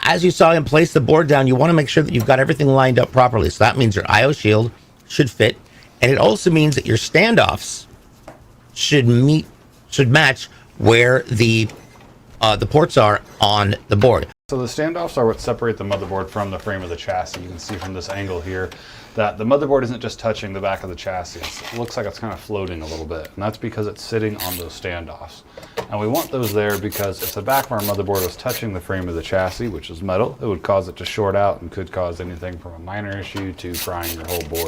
As you saw him place the board down, you want to make sure that you've got everything lined up properly. So that means your I/O shield should fit, and it also means that your standoffs should match where the ports are on the board. So the standoffs are what separate the motherboard from the frame of the chassis. You can see from this angle here that the motherboard isn't just touching the back of the chassis. It looks like it's kind of floating a little bit, and that's because it's sitting on those standoffs. And we want those there because if the back of our motherboard was touching the frame of the chassis, which is metal, it would cause it to short out and could cause anything from a minor issue to frying your whole board.